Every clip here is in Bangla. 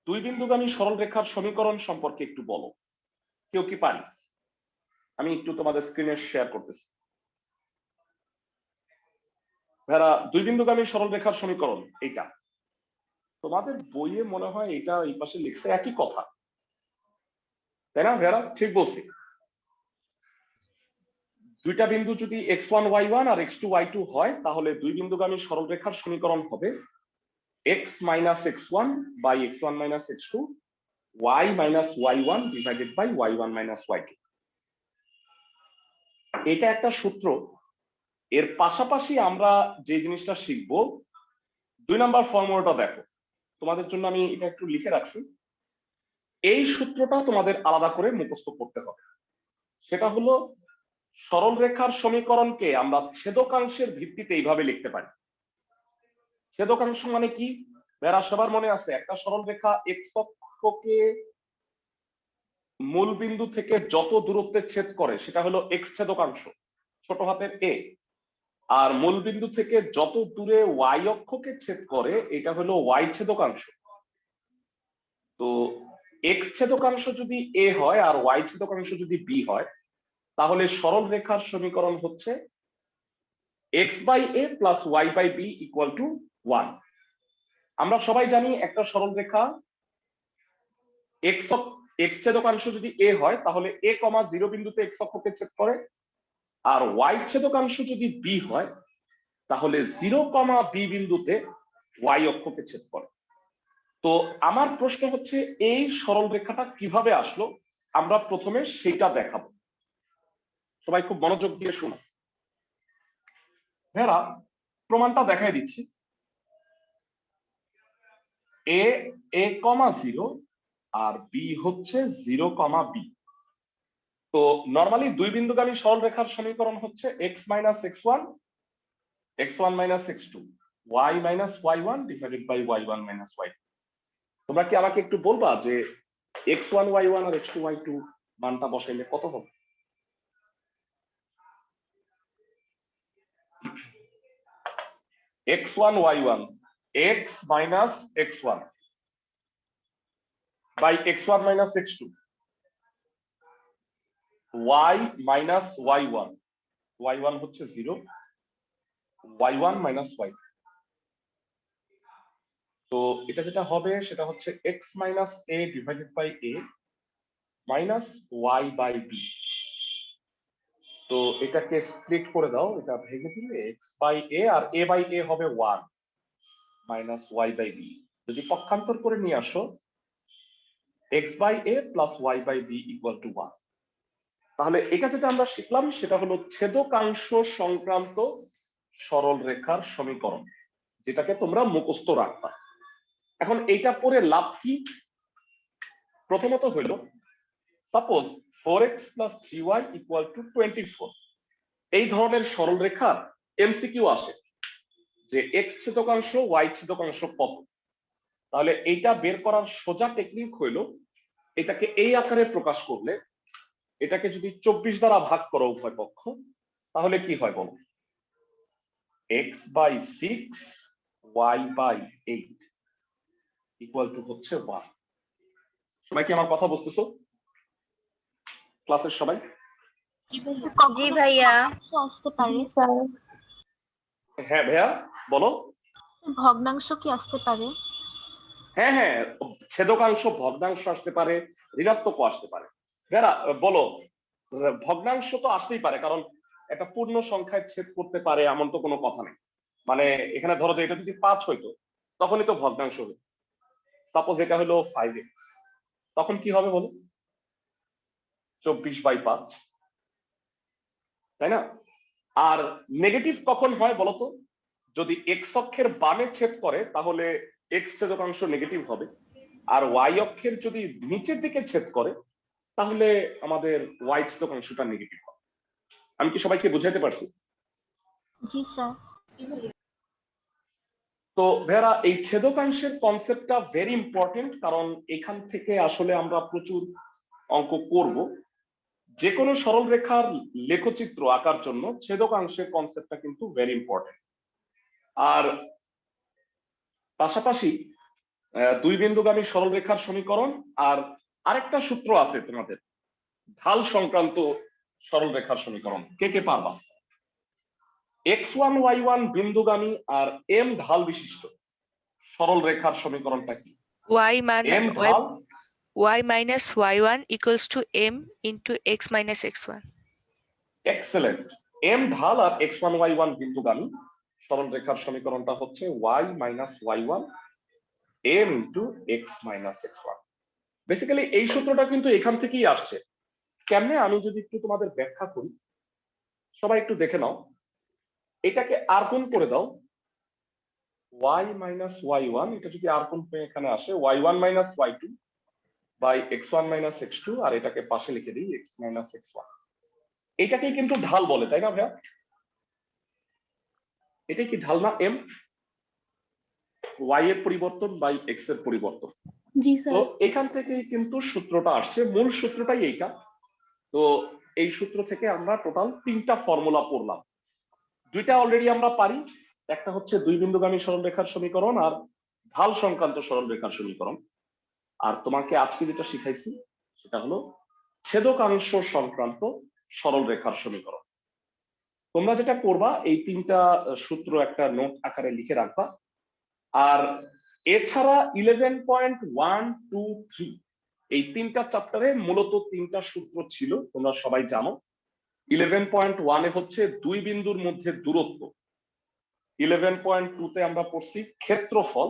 দুই বিন্দুগামী সরল রেখার সমীকরণ সম্পর্কে একটু বলো, কেউ কি পারি? আমি একটু তোমাদের স্ক্রিনে শেয়ার করতেছি। ভাইরা, দুই বিন্দুগামী সরল রেখার সমীকরণ এইটা তোমাদের বইয়ে মনে হয় এটা এই পাশে লিখছে একই কথা, তাই না ভাইরা? ঠিক বলছি? দুইটা বিন্দু যদি x1 y1 আর x2 y2 হয় তাহলে দুই বিন্দুগামী সরল রেখার সমীকরণ হবে x minus x1 by x1 minus x2 y minus y1 divided by y1 minus y2। এটা একটা সূত্র। এর পাশাপাশি আমরা যে জিনিসটা শিখবো, 2 নাম্বার ফর্মুলাটা দেখো, তোমাদের জন্য আমি এটা একটু লিখে রাখছি। এই সূত্রটা তোমাদের আলাদা করে মুখস্থ করতে হবে। সেটা হলো সরল রেখার সমীকরণকে আমরা ছেদকাংশের ভিত্তিতে এইভাবে লিখতে পারি। ছেদকাংশ মানে কি? বেড়া সবার মনে আছে, একটা সরল রেখা x অক্ষকে মূল বিন্দু থেকে যত দূরত্বে ছেদ করে সেটা হলো x ছেদকাংশ, ছোট হাতের a। আর মূল বিন্দু থেকে যত দূরে y অক্ষকে ছেদ করে এটা হলো y ছেদকাংশ। তো x ছেদকাংশ যদি a হয় আর y ছেদকাংশ যদি b হয় তাহলে সরল রেখার সমীকরণ হচ্ছে x by a plus y by b equal to 1। আমরা সবাই জানি একটা সরল রেখা x ছেদকাংশ যদি a হয় তাহলে a, 0 বিন্দুতে x অক্ষকে ছেদ করে, আর y ছেদকাংশ যদি b হয় তাহলে 0, b বিন্দুতে y অক্ষকে ছেদ করে। তো আমার প্রশ্ন হচ্ছে এই সরল রেখাটা কিভাবে আসলো, আমরা প্রথমে সেটা দেখাবো। সবাই খুব মনোযোগ দিয়ে শোনো। ভেরা, প্রমাণটা দেখাই দিচ্ছি। a, 0 আর b হচ্ছে 0, b। তো নরমালি দুই বিন্দুগামী সরল রেখার সমীকরণ হচ্ছে x minus x1 x1 minus x2 y minus y1 divided by y1 minus y2। তোমরা কি আমাকে একটু বলবা যে x1 y1 আর x2 y2 মানটা বসাইলে কত হবে? x1 y1 x minus x1 by x1 minus x2 y minus y1, y1 হচ্ছে 0, y1 minus y2। তো এটা যেটা হবে সেটা হচ্ছে x minus a divided by a minus y by b। তো এটাকে স্প্লিট করে দাও, এটা ভেঙে দিলে x by a R a by a হবে 1 minus y by b। যদি পক্ষান্তর করে নিয়ে আসো x by a plus y by b equal to 1। তাহলে এটা যেটা আমরা শিখলাম সেটা হলো ছেদকাংশ সংক্রান্ত সরল রেখার সমীকরণ, যেটাকে তোমরা মুখস্থ রাখবা। এখন এইটা পড়ে লাভ কি? প্রথমত হইল suppose 4x plus 3y equal to 24। এই ধরনের সরল রেখার এমসিকিউ আসে যে x ছেদকাংশ y ছেদকাংশ কত। তাহলে এইটা বের করার সোজা টেকনিক হইল এটাকে এই আকারে প্রকাশ করলে, এটাকে যদি 24 দ্বারা ভাগ করো উভয় পক্ষ তাহলে কি হয় বলো? x by 6 y by 8 equal to হচ্ছে 1। সবাই কি আমার কথা বুঝতেছো? ক্লাসের সবাই? জি ভাইয়া। আসতে পারে? হ্যাঁ ভাইয়া বলো। ভগ্নাংশ কি আসতে পারে? হ্যাঁ হ্যাঁ, ছেদকাংশ ভগ্নাংশ আসতে পারে, ঋণাত্মক আসতে পারে। ভাইয়া বলো, ভগ্নাংশ তো আসতেই পারে, কারণ একটা পূর্ণ সংখ্যায় ছেদ করতে পারে এমন তো কোনো কথা নেই। মানে এখানে ধরো যে এটা যদি 5 হইতো তখনই তো ভগ্নাংশ হইতো। সাপোজ এটা হলো 5x, তখন কি হবে বলো? 24/5, তাই না? আর নেগেটিভ কখন হয় বলতো? যদি এক্স অক্ষের বামে ছেদ করে তাহলে এক্স ছেদকাংশ নেগেটিভ হবে, আর ওয়াই অক্ষের যদি নিচের দিকে ছেদ করে তাহলে আমাদের ওয়াই ছেদকাংশটা নেগেটিভ হবে। আমি কি সবাইকে বুঝাইতে পারছি? জি স্যার। তো ভেরা, এই ছেদকাংশের কনসেপ্টটা ভেরি ইম্পর্টেন্ট, কারণ এখান থেকে আসলে আমরা প্রচুর অঙ্ক করব। যে কোনো সরল রেখার লেখচিত্র আঁকার জন্য ছেদকাংশের কনসেপ্টটা কিন্তু ভেরি ইম্পর্টেন্ট। আর পাশাপাশি দুই বিন্দুগামী সরলরেখার সমীকরণ, আর আরেকটা সূত্র আছে তোমাদের ঢাল সংক্রান্ত সরলরেখার সমীকরণ। কে কে পারবা? x1 y1 বিন্দুগামী আর m ঢাল বিশিষ্ট সরলরেখার সমীকরণটা কি? y minus y1 equals to m into x minus x1. Excellent. m ঢাল আর x1 y1 বিন্দুগামী সরলরেখার সমীকরণটা হচ্ছে y minus y1 m into x minus x1। Basically এই সূত্রটা কিন্তু এখান থেকেই আসছে। কেমনে আমি যদি একটু তোমাদের ব্যাখ্যা করি, সবাই একটু দেখে নাও। এটাকে আর গুণ করে দাও, y minus y1, এটা যদি আর গুণ হয়ে এখানে আসে y1 minus y2 by x1 minus x2, আর এটাকে পাশে লিখে দিই x minus x1। এটাকেই কিন্তু ঢাল বলে, তাই না ভাইয়া? এটাই কি ঢাল না? m y এর পরিবর্তন বাই x এর পরিবর্তন। জি তো এখান থেকেই কিন্তু সূত্রটা আসছে, মূল সূত্রটাই এইটা। তো এই সূত্র থেকে আমরা টোটাল 3টা ফর্মুলা পড়লাম। 2টা অলরেডি আমরা পারি, একটা হচ্ছে দুই বিন্দুগামী সরলরেখার সমীকরণ আর ঢাল সংক্রান্ত সরলরেখার সমীকরণ। আর তোমাকে আজকে যেটা শিখাইছি সেটা হলো ছেদকাংশ সংক্রান্ত সরলরেখার সমীকরণ। তোমরা যেটা করবা, এই 3টা সূত্র একটা নোট আকারে লিখে রাখবা। আর এছাড়া 11.123 এই 3টা চ্যাপ্টারে মূলত 3টা সূত্র ছিল, তোমরা সবাই জানো। 11.1 এ হচ্ছে দুই বিন্দুর মধ্যে দূরত্ব, 11.2 তে আমরা পড়ছি ক্ষেত্রফল,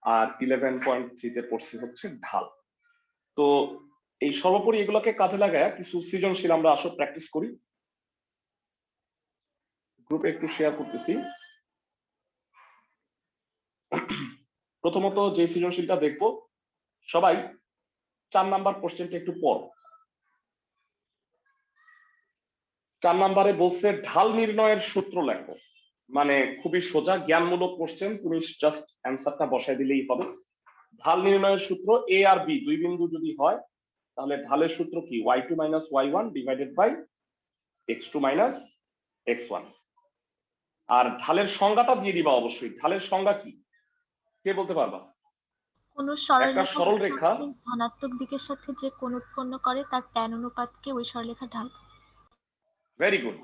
আর 11.3 তে পড়ছি হচ্ছে ঢাল। তো এই সর্বোপরি এগুলোকে কাজে লাগায় কিছু সৃজনশীল আমরা আসলে প্র্যাকটিস করি। গ্রুপে একটু শেয়ার করতেছি। প্রথমত যে সৃজনশীলটা দেখবো, সবাই 4 নাম্বার কোশ্চেনটা একটু পড়ো। 4 নাম্বারে বলছে ঢাল নির্ণয়ের সূত্র লেখো। মানে খুবই সোজা জ্ঞানমূলক কোশ্চেন, তুমি জাস্ট অ্যান্সারটা বসাই দিলেই হবে। ঢাল নির্ণয়ের সূত্র, এ আর বি দুই বিন্দু যদি হয় তাহলে ঢালের সূত্র কি? y2 minus y1 divided by x2 minus x1। আর ঢালের সংজ্ঞাটা দিয়ে দিবা অবশ্যই। ঢালের সংজ্ঞা কি কে বলতে পারবা? কোন একটা সরলরেখা ধনাত্মক দিকের সাথে যে কোণ উৎপন্ন করে তার tan অনুপাতকে ওই সরলরেখার ঢাল। Very good,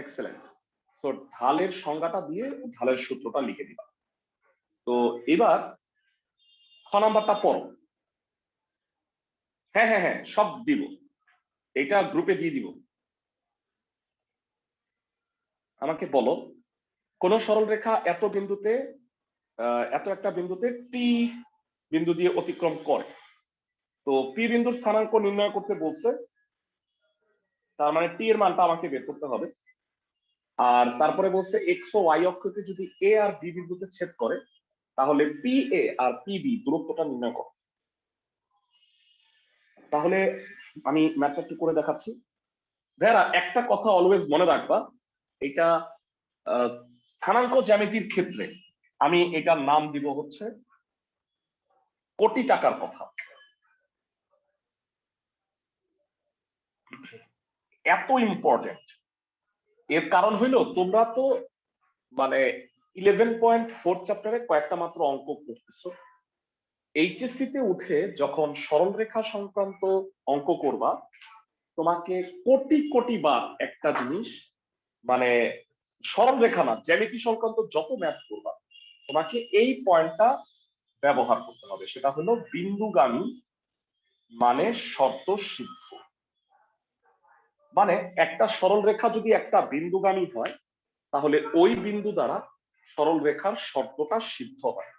excellent. তো ঢালের সংজ্ঞাটা দিয়ে ঢালের সূত্রটা লিখে দিবা। তো এবার খ নাম্বারটা পড়ো। হ্যাঁ হ্যাঁ হ্যাঁ, সব দিব, এটা গ্রুপে দিয়ে দিব। আমাকে বলো কোন সরলরেখা এত বিন্দুতে এত একটা বিন্দুতে টি বিন্দু দিয়ে অতিক্রম করে। তো পি বিন্দুর স্থানাঙ্ক নির্ণয় করতে বলছে, তার মানে টি এর মানটা আমাকে বের করতে হবে। আর তারপরে বলছে এক্স ও ওয়াই অক্ষকে যদি এ আর বি বিন্দুতে ছেদ করে তাহলে পি এ আর পি বি দূরত্বটা নির্ণয় করো। তাহলে আমি ম্যাথটা একটু করে দেখাচ্ছি। ভাইরা একটা কথা অলওয়েজ মনে রাখবা, এটা স্থানাঙ্ক জ্যামিতির ক্ষেত্রে আমি এটার নাম দিব হচ্ছে কোটি টাকার কথা। এত ইম্পর্টেন্ট, এর কারণ হইলো তোমরা তো মানে 11.4 চ্যাপ্টারে কয়েকটা মাত্র অঙ্ক করতেছো। এইচএসসি তে উঠে যখন সরলরেখা সংক্রান্ত অঙ্ক করবা, তোমাকে কোটি কোটি বার একটা জিনিস, মানে সরলরেখা না জ্যামিতি সংক্রান্ত যত ম্যাথ করবা তোমাকে এই পয়েন্টটা ব্যবহার করতে হবে। সেটা হলো বিন্দুগামী মানে শর্ত সিদ্ধ। মানে একটা সরলরেখা যদি একটা বিন্দুগামী হয় তাহলে ওই বিন্দু দ্বারা সরলরেখার শর্তটা সিদ্ধ হয়।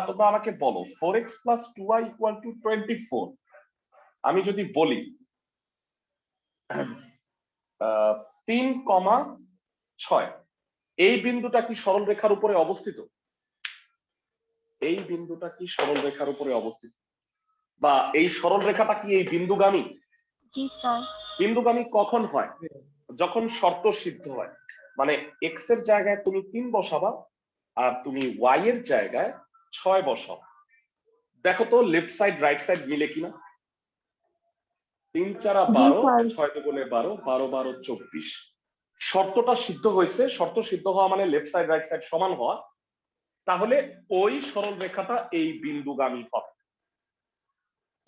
তোমরা আমাকে বলো 4x plus 2y equal to 24, আমি যদি বলি 3,6 এই বিন্দুটা কি সরলরেখার উপরে অবস্থিত? এই বিন্দুটা কি সরলরেখার উপরে অবস্থিত? বা এই সরলরেখাটা কি এই বিন্দুগামী? জি স্যার। বিন্দুগামী কখন হয়? যখন শর্ত সিদ্ধ হয়। মানে এক্স এর জায়গায় তুমি 3 বসাবা আর তুমি ওয়াই এর জায়গায় 6 বসাও। দেখো তো লেফট সাইড রাইট সাইড মিলে কিনা। 3 4 12, 6 দুগুণে 12, 12 12 24। শর্তটা সিদ্ধ হয়েছে। শর্ত সিদ্ধ হওয়া মানে লেফট সাইড রাইট সাইড সমান হওয়া। তাহলে ওই সরল রেখাটা এই বিন্দুগামী হবে।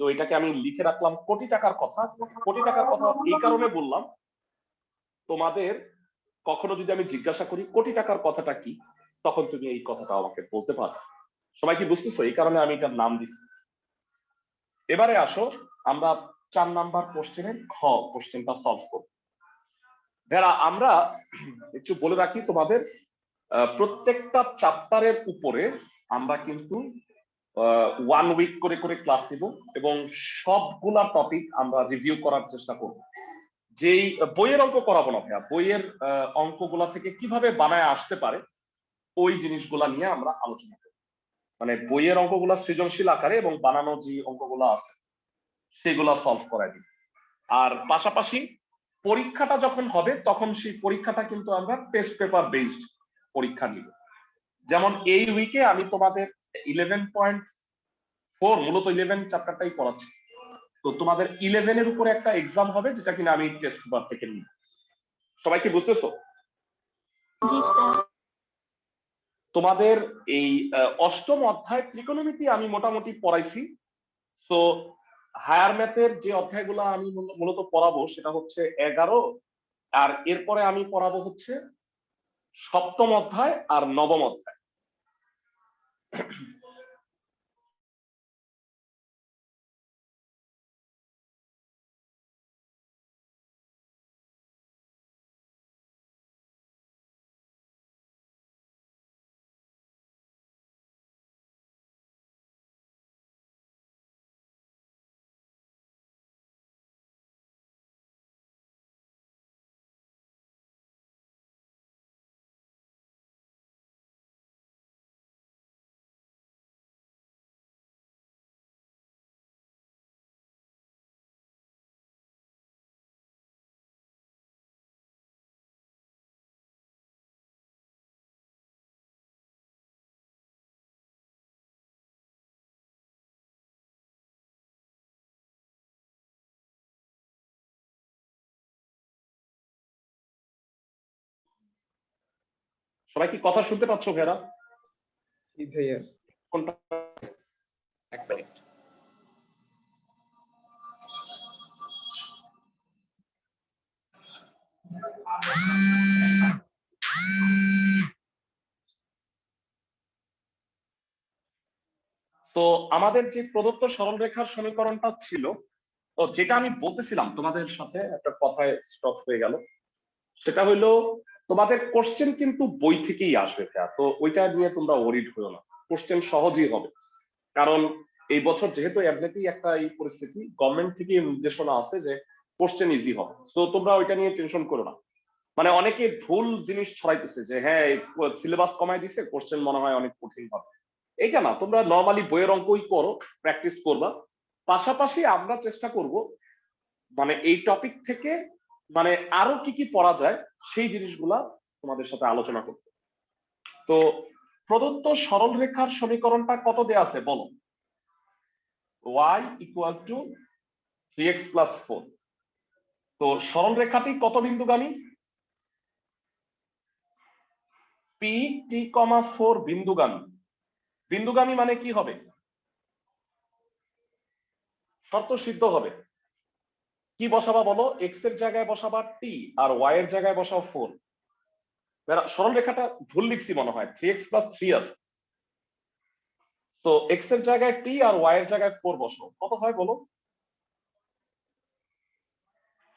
তো এটাকে আমি লিখে রাখলাম কোটি টাকার কথা। কোটি টাকার কথা এই কারণে বললাম, তোমাদের কখনো যদি আমি জিজ্ঞাসা করি কোটি টাকার কথাটা কি, তখন তুমি এই কথাটা আমাকে বলতে পারো। সবাই কি বুঝতেছো? এই কারণে আমি এটার নাম দিচ্ছি। এবারে আসো আমরা 4 নাম্বার কোশ্চেনের খ কোশ্চেনটা সলভ করব। যারা আমরা একটু বলে রাখি তোমাদের প্রত্যেকটা চ্যাপ্টারের উপরে আমরা কিন্তু 1 উইক করে করে ক্লাস দিব এবং সবগুলা টপিক আমরা রিভিউ করার চেষ্টা করব। যেই বইয়ের অঙ্ক করাবো না ভাইয়া, বইয়ের অঙ্কগুলা থেকে কিভাবে বানায় আসতে পারে ওই জিনিসগুলা নিয়ে আমরা আলোচনা করব। মানে বইয়ের অঙ্কগুলা সৃজনশীল আকারে এবং বানানো যে অঙ্কগুলা আছে সেগুলা সলভ করাই দিব। আর পাশাপাশি পরীক্ষাটা যখন হবে তখন সেই পরীক্ষাটা কিন্তু আমরা টেস্ট পেপার বেসড পরীক্ষা নিব। যেমন এই উইকে আমি তোমাদের 11.4 মূলত 11 চ্যাপ্টারটাই পড়াচ্ছি। তো তোমাদের 11 এর উপরে একটা এক্সাম হবে যেটা কিনা আমি টেস্ট পেপার থেকে নিব। সবাই কি বুঝতেছো? জি স্যার। তোমাদের এই 8ম অধ্যায় ত্রিকোণমিতি আমি মোটামুটি পড়াইছি। তো হায়ার ম্যাথের যে অধ্যায়গুলো আমি মূলত পড়াবো সেটা হচ্ছে 11, আর এরপরে আমি পড়াবো হচ্ছে 7ম অধ্যায় আর 9ম অধ্যায়। সবাই কি কথা শুনতে পাচ্ছ ভেরা? ভাইয়া কোনটা? এক মিনিট। তো আমাদের যে প্রদত্ত সরলরেখার সমীকরণটা ছিল, ও যেটা আমি বলতেছিলাম তোমাদের সাথে একটা কথায় স্টপ হয়ে গেল, সেটা হইলো তোমাদের কোশ্চেন কিন্তু বই থেকেই আসবে ভাইয়া। তো ওইটা নিয়ে তোমরা ওরিড হইও না, কোশ্চেন সহজই হবে। কারণ এই বছর যেহেতু এমনিতেই একটা এই পরিস্থিতি, গভর্নমেন্ট থেকে নির্দেশনা আছে যে কোশ্চেন ইজি হবে। তো তোমরা ওইটা নিয়ে টেনশন করো না। মানে অনেকে ভুল জিনিস ছড়াইতেছে যে হ্যাঁ সিলেবাস কমাই দিছে, কোশ্চেন মনে হয় অনেক কঠিন হবে। এটা না, তোমরা নর্মালি বইয়ের অঙ্কই করো, প্র্যাকটিস করবা। পাশাপাশি আমরা চেষ্টা করব মানে এই টপিক থেকে মানে আরো কি কি পড়া যায় সেই জিনিসগুলা তোমাদের সাথে আলোচনা করতে। তো প্রদত্ত সরলরেখার সমীকরণটা কত দেয়া আছে বলো? y equal to 3x plus 4। তো সরলরেখাটি কত বিন্দুগামী? পি টি কমা 4 বিন্দুগামী। বিন্দুগামী মানে কি হবে? শর্ত সিদ্ধ হবে। কি বসাবা বলো? এক্স এর জায়গায় বসাবা টি আর ওয়াই এর জায়গায় বসাও 4। সরল রেখাটা ভুল লিখছি মনে হয়, 3x প্লাস 3 আছে। তো এক্স এর জায়গায় টি আর ওয়াই এর জায়গায় 4 বসাও, কত হয় বলো?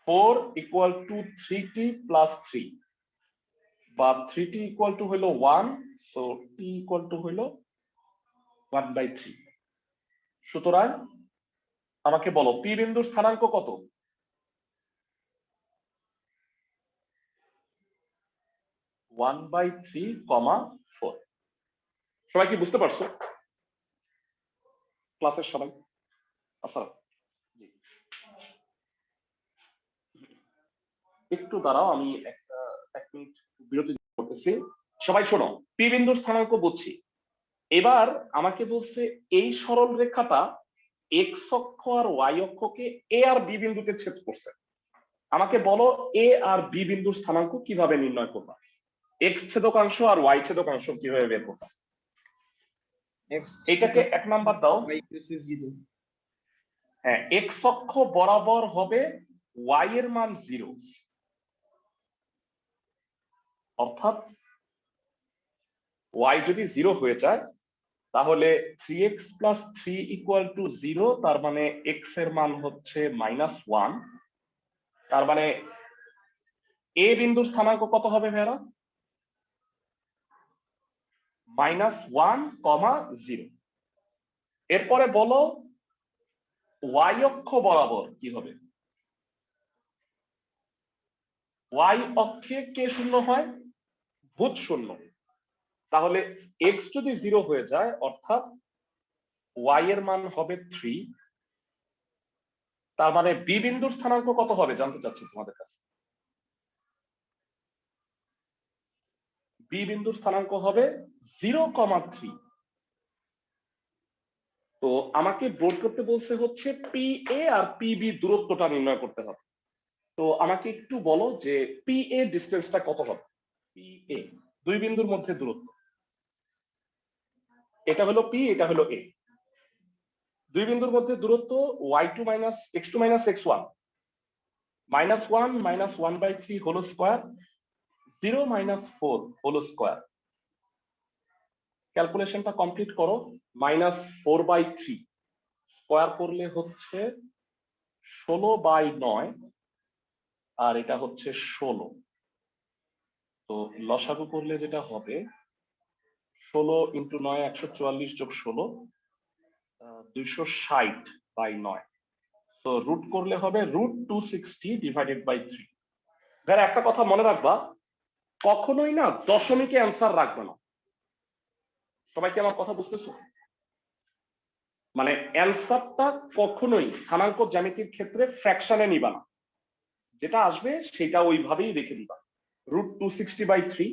4 ইকুয়াল টু 3t প্লাস 3, বা 3t ইকুয়াল টু হইলো 1, সো t ইকুয়াল টু হইলো 1/3। সুতরাং আমাকে বলো পি বিন্দুর স্থানাঙ্ক কত? 1/3, 4। সবাই কি বুঝতে পারছো? ক্লাসের সবাই? আচ্ছা, জি একটু দাঁড়াও, আমি এক মিনিট বিরতি করতেছি। সবাই শোনো, পি বিন্দুর স্থানাঙ্ক বুঝছি। এবার আমাকে বলছে এই সরল রেখাটা এক্স অক্ষ আর ওয়াই অক্ষকে এ আর বি বিন্দুতে ছেদ করছে। আমাকে বলো এ আর বি বিন্দুর স্থানাঙ্ক কিভাবে নির্ণয় করবা? এক্স ছেদকাংশ আর ওয়াই ছেদকাংশ কিভাবে বের করবা? x এটাকে 1 নাম্বার দাও। y equals to 0 হ্যাঁ, x অক্ষ বরাবর হবে y এর মান 0, অর্থাৎ y যদি 0 হয়ে যায় তাহলে 3x plus 3 equal to 0, তার মানে x এর মান হচ্ছে -1। তার মানে a বিন্দুর স্থানাঙ্ক কত হবে ভাইরা? -1, 0। এরপরে বলো y অক্ষ বরাবর কি হবে? y অক্ষে কে শূন্য হয়? ভূত শূন্য। তাহলে x যদি 0 হয়ে যায় অর্থাৎ y এর মান হবে 3। তার মানে b বিন্দুর স্থানাঙ্ক কত হবে জানতে চাচ্ছি তোমাদের কাছে। b বিন্দুর স্থানাঙ্ক হবে 0,3। তো আমাকে বোর্ড করতে বলছে হচ্ছে PA আর PB দূরত্বটা নির্ণয় করতে হবে। তো আমাকে একটু বলো যে PA ডিসটেন্সটা কত হবে? PA দুই বিন্দুর মধ্যে দূরত্ব, এটা হলো P, এটা হলো A। দুই বিন্দুর মধ্যে দূরত্ব y2 minus x2 minus x1, -1 -1/3 whole square, 0 -4 whole square. ক্যালকুলেশনটা কমপ্লিট করো। -4/3 স্কয়ার করলে হচ্ছে 16/9, আর এটা হচ্ছে 16। তো লসাগু করলে যেটা হবে 16 × 9 144 + 16 260/9। তো রুট করলে হবে √260 / 3। ভাইরা একটা কথা মনে রাখবা, কখনোই না দশমিকে অ্যান্সার রাখবে না। সবাই কি আমার কথা বুঝতেছো? মানে অ্যান্সারটা কখনোই স্থানাঙ্ক জ্যামিতির ক্ষেত্রে ফ্র্যাকশনে নিবা না, যেটা আসবে সেটা ওইভাবেই রেখে দিবা, √260/3।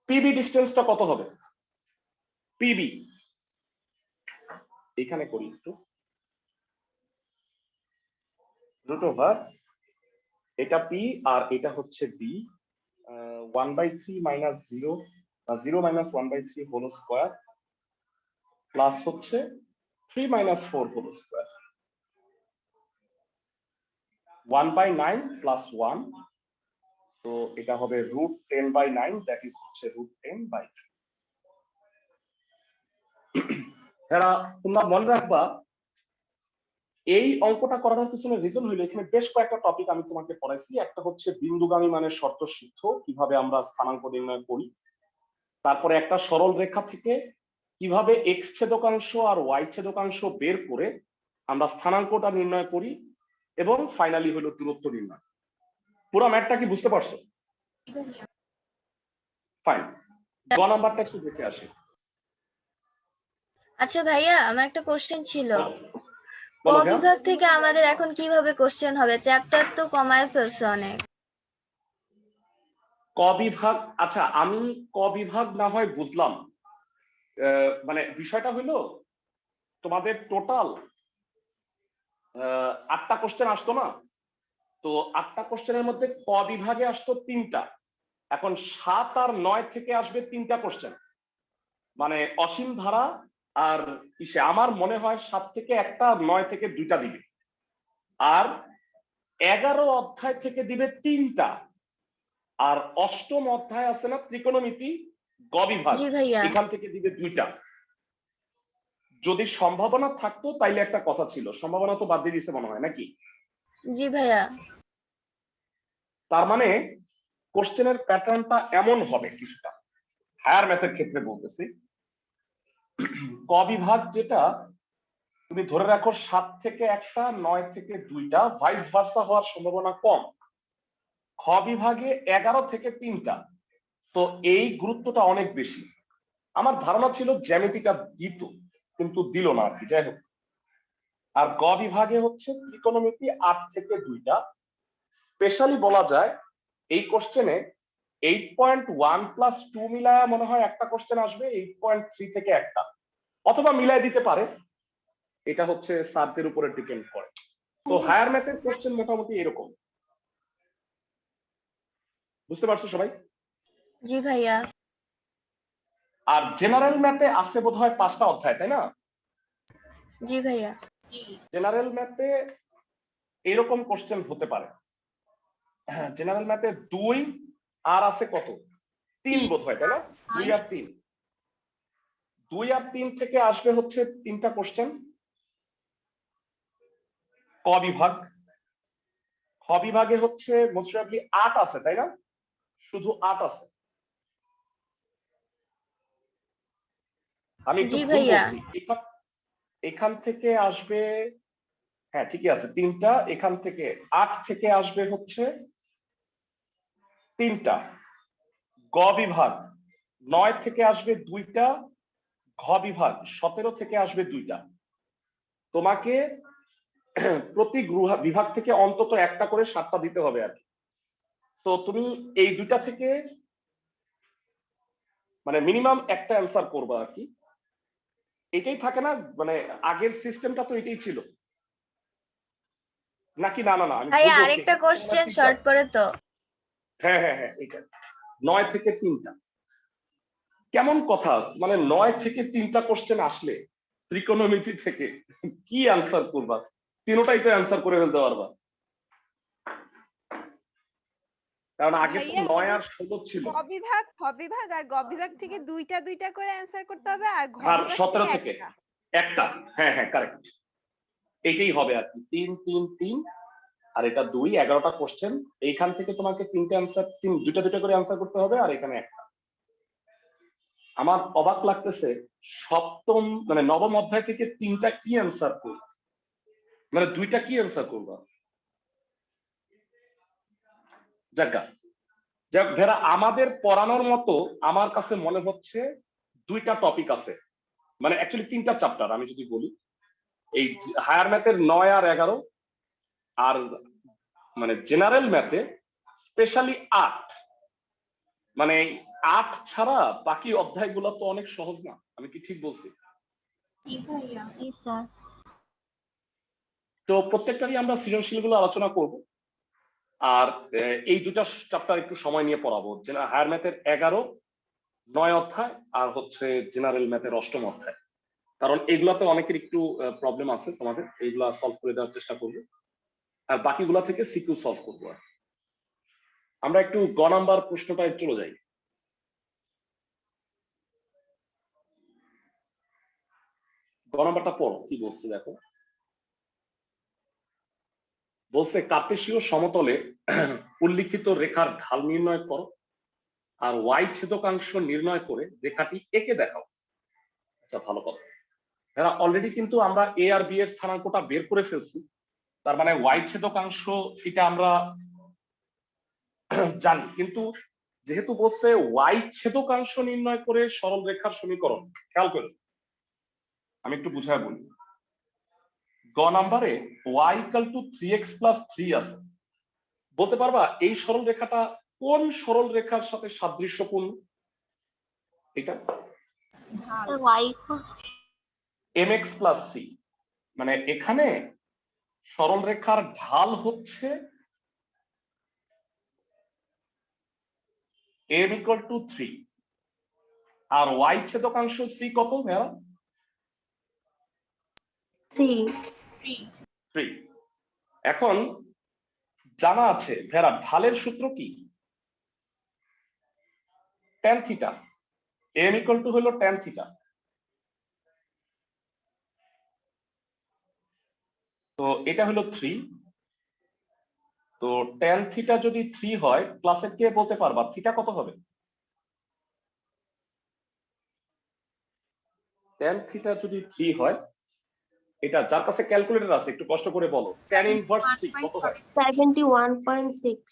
পিবি ডিসটেন্সটা কত হবে? পিবি এখানে করি একটু, √, এটা পি আর এটা হচ্ছে বি। 1/3 - 0 -1/3 হোল স্কয়ার প্লাস হচ্ছে 3 - 4 হোল স্কয়ার, 1/9 + 1। তো এটা হবে √10/9, দ্যাট ইজ হচ্ছে √10/3। যারা তোমরা মনে রাখবা, এই অঙ্কটা করার পিছনে রিজন হলো এখানে বেশ কয়েকটা টপিক আমি তোমাকে পড়াইছি। একটা হচ্ছে বিন্দুগামী মানের শর্ত সিদ্ধ, কিভাবে আমরা স্থানাঙ্ক নির্ণয় করি। তারপরে একটা সরল রেখা থেকে কিভাবে এক্স ছেদকাংশ আর ওয়াই ছেদকাংশ বের করে আমরা স্থানাঙ্কটা নির্ণয় করি, এবং ফাইনালি হলো দূরত্ব নির্ণয়। পুরো ম্যাথটা কি বুঝতে পারছো? ফাইন। গ নাম্বারটা একটু দেখে আসি। আচ্ছা ভাইয়া, আমার একটা কোশ্চেন ছিল। ক বলো ভাইয়া। বিভাগ থেকে আমাদের এখন কিভাবে কোশ্চেন হবে? চ্যাপ্টার তো কমায় ফেলছে অনেক। ক বিভাগ, আচ্ছা আমি ক বিভাগ না হয় বুঝলাম। মানে বিষয়টা হলো তোমাদের টোটাল 8টা কোশ্চেন আসতো না? তো 8টা কোশ্চেনের মধ্যে ক বিভাগে আসতো 3টা। এখন 7 আর 9 থেকে আসবে 3টা কোশ্চেন, মানে অসীম ধারা আর ইসে। আমার মনে হয় 7 থেকে একটা, 9 থেকে 2টা দিবে, আর 11 অধ্যায় থেকে দিবে 3টা, আর 8ম অধ্যায় আছে না ত্রিকোণমিতি গ বিভাগ, জি ভাইয়া। এখান থেকে দিবে 2টা। যদি সম্ভাবনা থাকতো তাইলে একটা কথা ছিল, সম্ভাবনা তো বাদ দিয়ে দিছে মনে হয় নাকি? জি ভাইয়া। তার মানে কোশ্চেনের প্যাটার্নটা এমন হবে কিছুটা, হায়ার ম্যাথের ক্ষেত্রে বলতেছি। ক বিভাগ যেটা তুমি ধরে রাখো 7 থেকে একটা, 9 থেকে 2টা, ভাইস ভার্সা হওয়ার সম্ভাবনা কম। খ বিভাগে 11 থেকে 3টা, তো এই গুরুত্বটা অনেক বেশি। আমার ধারণা ছিল জ্যামিতিটা দিত, কিন্তু দিল না আর কি, যাই হোক। আর গ বিভাগে হচ্ছে ত্রিকোণমিতি 8 থেকে 2টা। স্পেশালি বলা যায় এই কোশ্চেনে 8.1 + 2 মিলায়া মনে হয় একটা কোশ্চেন আসবে, 8.3 থেকে একটা, অথবা মিলাই দিতে পারে। এটা হচ্ছে স্যারদের উপরে ডিপেন্ড করে। তো হায়ার ম্যাথের কোশ্চেন মোটামুটি এরকম। বুঝতে পারছো সবাই? জি ভাইয়া। আর জেনারেল ম্যাথে আছে বোধহয় 5টা অধ্যায়, তাই না? জি ভাইয়া। জেনারেল ম্যাথে এরকম কোশ্চেন হতে পারে। জেনারেল ম্যাথে 2 আর আছে কত, 3 বোধহয়, তাই না? 2 আর 3, 2 আর 3 থেকে আসবে হচ্ছে 3টা কোশ্চেন। ক বিভাগ, খ বিভাগে হচ্ছে মোস্ট প্রবাবলি 8 আছে, তাই না? শুধু 8 আছে। আমি একটু জি ভুল ভাইয়া। বলছি, এখান থেকে আসবে, হ্যাঁ ঠিকই আছে 3টা, এখান থেকে 8 থেকে আসবে হচ্ছে 3টা। গ বিভাগ 9 থেকে আসবে 2টা, ঘ বিভাগ 17 থেকে আসবে 2টা। তোমাকে প্রতি বিভাগ থেকে অন্তত একটা করে 7টা দিতে হবে আর কি। তো তুমি এই 2টা থেকে মানে মিনিমাম একটা অ্যান্সার করবা আর কি। এটাই থাকে না, মানে আগের সিস্টেমটা তো এটাই ছিল নাকি? না না না, আমি ভুল ভাইয়া বলছি। আরেকটা কোশ্চেন শর্ট করে তো। হ্যাঁ হ্যাঁ হ্যাঁ, এটা 9 থেকে 3টা। কেমন কথা, মানে 9 থেকে 3টা কোশ্চেন আসলে ত্রিকোণমিতি থেকে কি অ্যান্সার করবা? তিনটাই তো অ্যান্সার করে ফেলতে পারবা, কারণ আগে তো 9 আর 16 ছিল। ক বিভাগ, খ বিভাগ আর গ বিভাগ থেকে দুইটা দুইটা করে অ্যান্সার করতে হবে, আর ঘ আর বিভাগ 17 থেকে থেকে একটা। একটা। হ্যাঁ হ্যাঁ কারেক্ট, এইটাই হবে আর কি। 3 3 3 আর এটা 2, 11টা কোশ্চেন। এইখান থেকে তোমাকে 3টে অ্যান্সার, 2টা 2টা করে অ্যান্সার করতে হবে, আর এখানে একটা। আমার অবাক লাগতেছে, সপ্তম মানে নবম অধ্যায় থেকে 3টা কি অ্যান্সার করবে, মানে 2টা কি অ্যান্সার করবা? যাক ভেরা, আমাদের পড়ানোর মতো আমার কাছে মনে হচ্ছে 2টা টপিক আছে, মানে অ্যাকচুয়ালি 3টা চ্যাপ্টার আমি যদি বলি। এই হায়ার ম্যাথের 9 আর 11, আর মানে জেনারেল ম্যাথে স্পেশালি 8। মানে 8 ছাড়া বাকি অধ্যায়গুলো তো অনেক সহজ না, আমি কি ঠিক বলছি? জি স্যার। তো প্রত্যেকটারই আমরা সৃজনশীলগুলো আলোচনা করব। আর এই 2টা চ্যাপ্টার একটু সময় নিয়ে পড়াবো। হায়ার ম্যাথের 11, 9 অধ্যায়, আর হচ্ছে জেনারেল ম্যাথের 8ম অধ্যায়। কারণ এগুলাতে অনেকের একটু প্রবলেম আছে, তোমাদের এইগুলা সলভ করে দেওয়ার চেষ্টা করবো, আর বাকিগুলা থেকে সিকিউ সলভ করবো। আর আমরা একটু গ নাম্বার প্রশ্নটায় চলে যাই। গ নাম্বারটা পড়ো, কি বলছে দেখো। বলছে কার্তেশীয় সমতলে উল্লিখিত রেখার ঢাল নির্ণয় করো আর ওয়াই ছেদকাংশ নির্ণয় করে রেখাটি এঁকে দেখাও। আচ্ছা ভালো কথা। এরা অলরেডি কিন্তু আমরা এ আর বি এর স্থানাঙ্কটা বের করে ফেলছি, তার মানে ওয়াই ছেদকাংশ এটা আমরা জানি, কিন্তু যেহেতু বলছে ওয়াই ছেদকাংশ নির্ণয় করে সরল রেখার সমীকরণ, খেয়াল করুন আমি একটু বুঝায় বলি। গ নাম্বারে y equal to 3x plus 3 আছে। বলতে পারবা এই সরল রেখাটা কোন সরল রেখার সাথে সাদৃশ্যপূর্ণ? এটা ওয়াই mx প্লাস c, মানে এখানে সরল রেখার ঢাল হচ্ছে m ইকুয়াল টু 3, আর y ছেদকাংশ c কত ভাইয়া? 3। এখন জানা আছে ভেড়া ঢালের সূত্র কি? tan theta. m equal two হলো tan থিটা। তো এটা হলো 3। তো tan থিটা যদি 3 হয়, ক্লাসের কে বলতে পারবা থিটা কত হবে? tan থিটা যদি 3 হয়, এটা যার কাছে ক্যালকুলেটর আছে একটু কষ্ট করে বলো, tan ইনভার্স 3 কত হয়? 71.6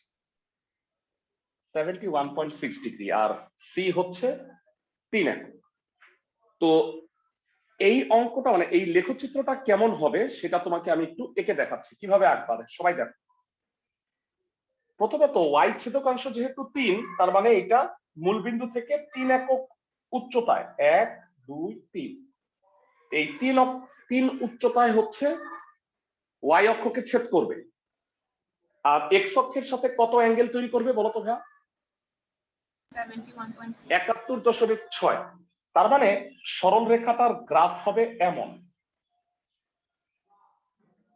71.6 ডিগ্রি, আর সি হচ্ছে 3 একক। তো এই অঙ্কটা মানে এই লেখচিত্রটা কেমন হবে সেটা তোমাকে আমি একটু এঁকে দেখাচ্ছি, কিভাবে আঁকবা সবাই দেখো। প্রথমত y ছেদকাংশ যেহেতু 3, তার মানে এটা মূলবিন্দু থেকে 3 একক উচ্চতায়, 1 2 3, এই 3 উচ্চতায় হচ্ছে y অক্ষকে ছেদ করবে। আর x অক্ষের সাথে কত অ্যাঙ্গেল তৈরি করবে বলো তো ভাইয়া? 71.6। তার মানে সরল রেখাটার গ্রাফ হবে এমন,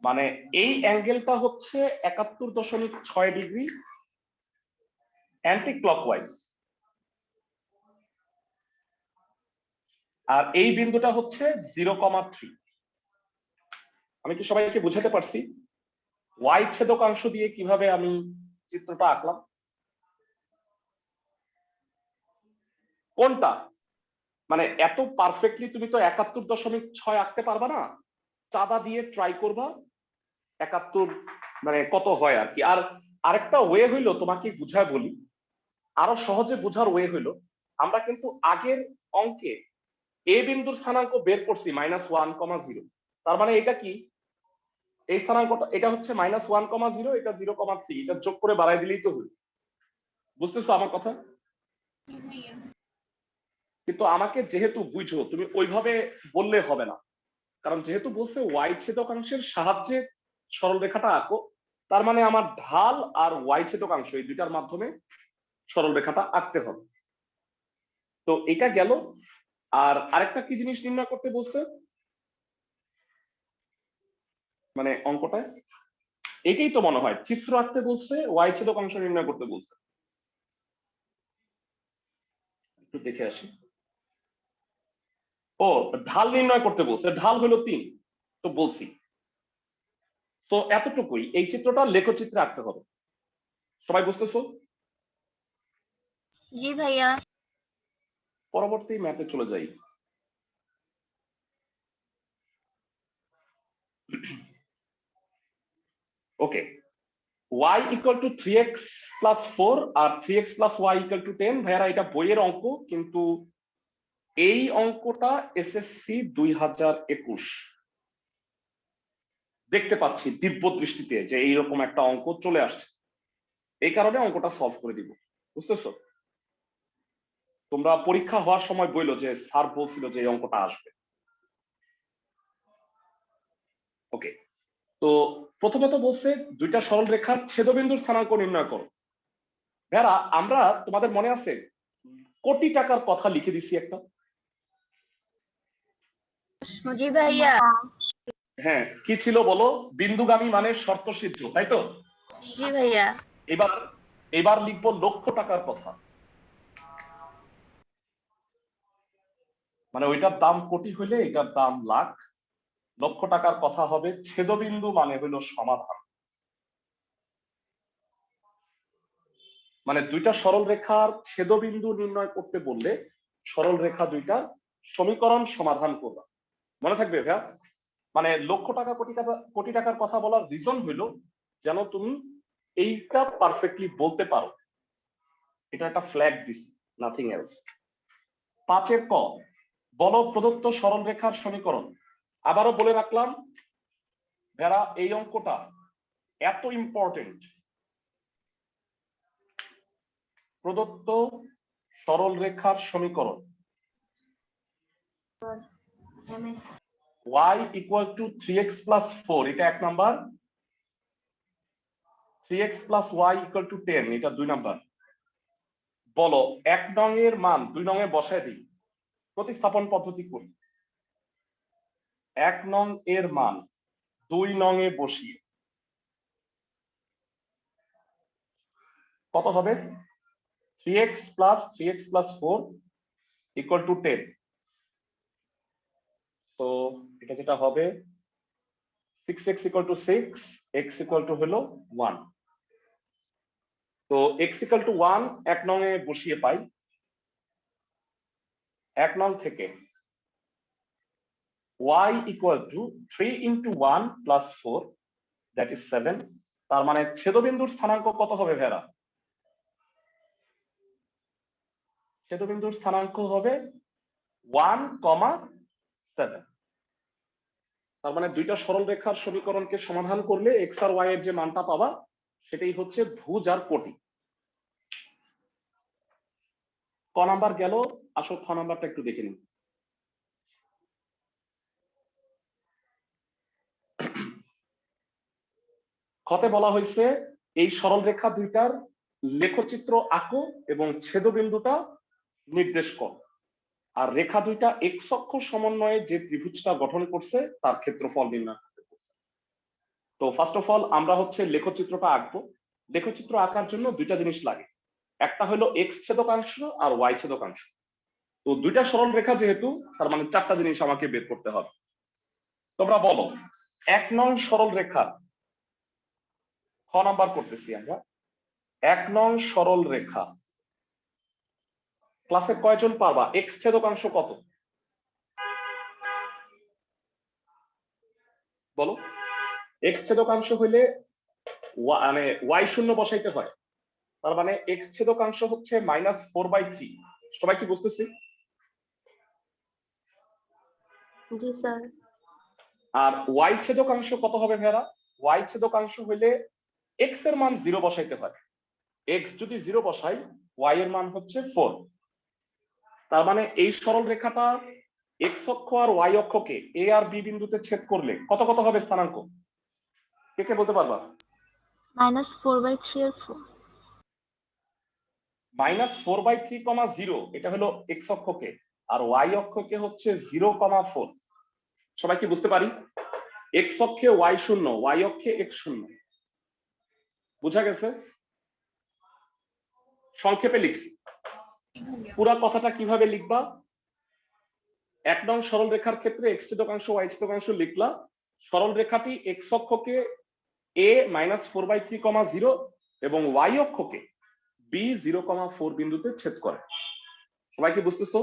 মানে এই অ্যাঙ্গেলটা হচ্ছে 71.6 ডিগ্রি অ্যান্টি ক্লকওয়াইজ, আর এই বিন্দুটা হচ্ছে 0,3। আমি কি সবাইকে বুঝাতে পারছি ওয়াই ছেদকাংশ দিয়ে কিভাবে আমি চিত্রটা আঁকলাম? কোনটা মানে এত পারফেক্টলি তুমি তো 71.6 আঁকতে পারবা না, চাঁদা দিয়ে ট্রাই করবা 71 মানে কত হয় আর কি। আর আরেকটা ওয়ে হইলো, তোমাকে বুঝায় বলি, আরো সহজে বোঝার ওয়ে হইলো, আমরা কিন্তু আগের অঙ্কে এ বিন্দুর স্থানাঙ্ক বের করছি -1,0। তার মানে এটা কি, এই স্থানাঙ্কটা এটা হচ্ছে -1,0, এটা 0,3, এটা যোগ করে বাড়াই দিলেই তো হলো। বুঝতেছো আমার কথা? কিন্তু আমাকে যেহেতু বুঝো, তুমি ওইভাবে বললে হবে না, কারণ যেহেতু বলছে ওয়াই ছেদকাংশের সাহায্যে সরল রেখাটা আঁকো, তার মানে আমার ঢাল আর ওয়াই ছেদকাংশ এই দুইটার মাধ্যমে সরল রেখাটা আঁকতে হবে। তো এটা গেল। আর আরেকটা কি জিনিস নির্ণয় করতে বলছে মানে অঙ্কটায়, এটাই তো মনে হয় চিত্র আঁকতে বলছে, ওয়াই ছেদকাংশ নির্ণয় করতে বলছে। একটু দেখে আসি। ও, ঢাল নির্ণয় করতে বলছে, ঢাল হলো 3, তো বলছি তো এতটুকুই। এই চিত্রটা লেখচিত্রে আঁকতে হবে। সবাই বুঝতেছো? জি ভাইয়া। পরবর্তী ম্যাথে চলে যাই। Okay, y equal to 3x plus 4 আর 3x plus y equal to 10। ভাইয়ারা এটা বইয়ের অঙ্ক, কিন্তু এই অঙ্কটা এসএসসি 2021 দেখতে পাচ্ছি দিব্য দৃষ্টিতে যে এইরকম একটা অঙ্ক চলে আসছে, এই কারণে অঙ্কটা সলভ করে দিব। বুঝতেছো? তোমরা পরীক্ষা হওয়ার সময় বললো যে স্যার বলছিল যে এই অঙ্কটা আসবে। ওকে, তো প্রথমে তো বলছে দুইটা সরল রেখার ছেদবিন্দুর স্থানাঙ্ক নির্ণয় করো। ভাইয়ারা আমরা, তোমাদের মনে আছে কোটি টাকার কথা লিখে দিছি একটা? জি ভাইয়া। হ্যাঁ, কি ছিল বলো? বিন্দুগামী মানে শর্ত সিদ্ধ, তাই তো? জি ভাইয়া। এবার এবার লিখবো লক্ষ টাকার কথা, মানে ওইটার দাম কোটি হইলে এটার দাম লাখ। লক্ষ টাকার কথা হবে ছেদবিন্দু মানে হইলো সমাধান। মানে দুইটা সরল রেখার ছেদবিন্দু নির্ণয় করতে বললে সরল রেখা দুইটার সমীকরণ সমাধান করবা। মনে থাকবে ভাইয়া? মানে লক্ষ টাকা কোটি টাকার কথা বলার রিজন হইলো যেন তুমি এইটা পারফেক্টলি বলতে পারো। এটা একটা ফ্ল্যাগ দিছি, নাথিং এলস। 5-এর ক, বলো প্রদত্ত সরল রেখার সমীকরণ। আবারও বলে রাখলাম ভাইয়া, এই অঙ্কটা এত ইম্পর্টেন্ট। প্রদত্ত সরল রেখার সমীকরণ y equal to 3x plus 4, এটা 1 number. 3x plus y equal to 10, এটা 2 নাম্বার। বলো 1 নং এর মান 2 নং এ বসায় দিই, প্রতিস্থাপন পদ্ধতি করি। 1 নং এর মান 2 নং এ বসিয়ে কত হবে? 3x plus 4 equal to 10। তো এটা যেটা হবে 6x equal to 6, x equal to হলো 1। তো x ইকুয়াল টু 1 1 নং এ বসিয়ে পাই। 1 নং থেকে y equal to 3 into 1 plus 4, that is 7। তার মানে ছেদবিন্দুর স্থানাঙ্ক কত হবে ভাইরা? ছেদবিন্দুর স্থানাঙ্ক হবে 1,7। তার মানে দুইটা সরল রেখার সমীকরণকে সমাধান করলে x আর y এর যে মানটা পাবা সেটাই হচ্ছে ভুজ আর কোটি। ক নাম্বার গেল, আসো খ নাম্বারটা একটু দেখে নিন। খতে বলা হয়েছে এই সরল রেখা দুইটার লেখচিত্র আঁকো এবং ছেদবিন্দুটা নির্দেশ করো। আর রেখা দুইটা এক্স অক্ষ সমন্বয়ে যে ত্রিভুজটা গঠন করছে তার ক্ষেত্রফল নির্ণয় করতে বলছে। তো ফার্স্ট অফ অল আমরা হচ্ছে লেখচিত্রটা আঁকবো। লেখচিত্র আঁকার জন্য দুইটা জিনিস লাগে, একটা হলো এক্স ছেদকাংশ আর ওয়াই ছেদকাংশ। তো দুইটা সরল রেখা যেহেতু, তার মানে চারটা জিনিস আমাকে বের করতে হবে। তোমরা বলো 1 নং সরল রেখা, খ নাম্বার করতেছি আমরা। 1 নং সরল রেখা ক্লাসে কয়জন পারবা? এক্স ছেদকাংশ কত বলো? এক্স ছেদকাংশ হইলে মানে ওয়াই শূন্য বসাইতে হয়, তার মানে এক্স ছেদকাংশ হচ্ছে -4/3। সবাই কি বুঝতেছি? জি স্যার। আর ওয়াই ছেদকাংশ কত হবে ভাইরা? ওয়াই ছেদকাংশ হইলে এক্স এর মান 0 বসাইতে হয়। এক্স যদি 0 বসাই, ওয়াই এর মান হচ্ছে 4। তার মানে এই সরল রেখাটা এক্স অক্ষ আর ওয়াই অক্ষকে এ আর বি বিন্দুতে ছেদ করলে কত কত হবে স্থানাঙ্ক? কে কে বলতে পারবা? -4/3 আর 4। -4/3, 0 এটা হলো এক্স অক্ষকে, আর ওয়াই অক্ষকে হচ্ছে 0,4। সবাই কি বুঝতে পারি? এক্স অক্ষে ওয়াই শূন্য, ওয়াই অক্ষে এক্স শূন্য। বুঝা গেছে? সংক্ষেপে লিখছি, পুরা কথাটা কিভাবে লিখবা? 1 নং সরল রেখার ক্ষেত্রে এক্স ছেদকাংশ ওয়াই ছেদকাংশ লিখলা। সরল রেখাটি এক্স অক্ষকে a -4/3, 0 এবং ওয়াই অক্ষকে b 0,4 বিন্দুতে ছেদ করে। সবাই কি বুঝতেছো?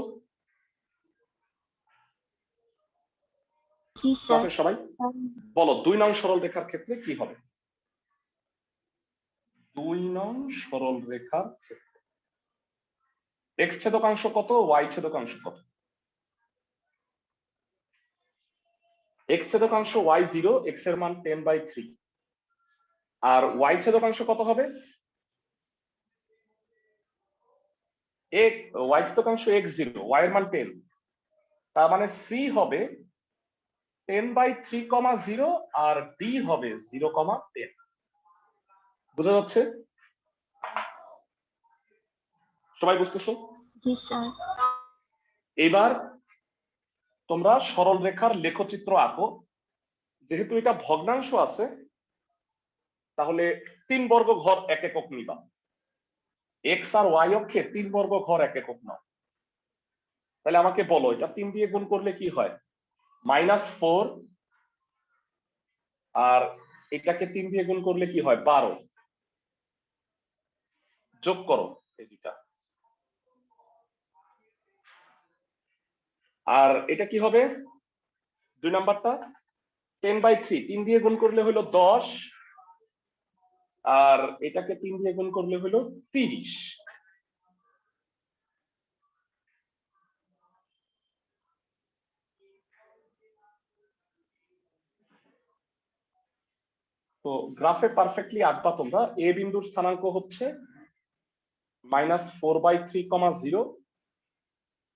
জি স্যার। ক্লাসের সবাই বলো 2 নং সরল রেখার ক্ষেত্রে কি হবে? 2 নং সরল রেখার ক্ষেত্রে এক্স ছেদকাংশ কত, ওয়াই ছেদকাংশ কত? এক্স ছেদকাংশ ওয়াই 0, এক্স এর মান 10/3। আর ওয়াই ছেদকাংশ কত হবে? ওয়াই ছেদকাংশ এক্স 0, ওয়াই এর মান 10। তার মানে সি হবে 10/3, 0 আর ডি হবে 0,10। বুঝা যাচ্ছে? সবাই বুঝতেছো? জি স্যার। এবার তোমরা সরল রেখার লেখচিত্র আঁকো। যেহেতু এটা ভগ্নাংশ আছে, তাহলে 3 বর্গ ঘর 1 একক নিবা। এক্স আর ওয়াই অক্ষে 3 বর্গ ঘর 1 একক নাও। তাহলে আমাকে বলো এটা 3 দিয়ে গুণ করলে কি হয়? -4, আর এটাকে 3 দিয়ে গুণ করলে কি হয়? 12। যোগ করো এই দুইটা। আর এটা কি হবে? 2 নাম্বারটা 10/3, 3 দিয়ে গুণ করলে হলো 10, আর এটাকে 3 দিয়ে গুণ করলে হলো 30। তো গ্রাফে পারফেক্টলি আঁকবা তোমরা। এ বিন্দুর স্থানাঙ্ক হচ্ছে -4/3, 0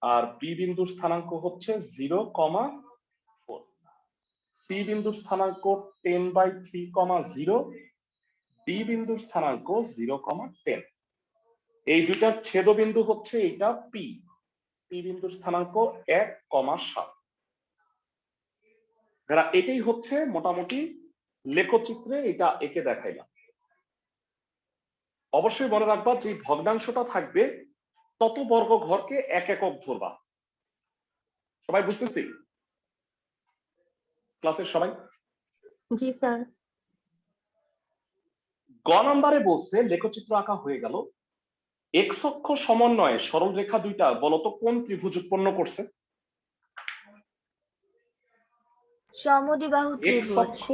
আর বি বিন্দুর স্থানাঙ্ক হচ্ছে 0,4। সি বিন্দুর স্থানাঙ্ক 10/3, 0, ডি বিন্দুর স্থানাঙ্ক 0,10। এই দুইটার ছেদবিন্দু হচ্ছে এটা পি। পি বিন্দুর স্থানাঙ্ক 1,7। এটাই হচ্ছে মোটামুটি লেখচিত্রে এটা একে দেখাইলাম। অবশ্যই মনে রাখবা যে ভগ্নাংশটা থাকবে তত বর্গ ঘরকে 1 একক ধরবা। সবাই বুঝতেছি? ক্লাসের সবাই? জি স্যার। গ নাম্বারে বলছে লেখচিত্র আঁকা হয়ে গেল। এক্স অক্ষ সমন্বয়ে সরল রেখা দুইটা বলতো কোন ত্রিভুজ উৎপন্ন করছে? সমদ্বিবাহু এক্স ত্রিভুজ। অক্ষ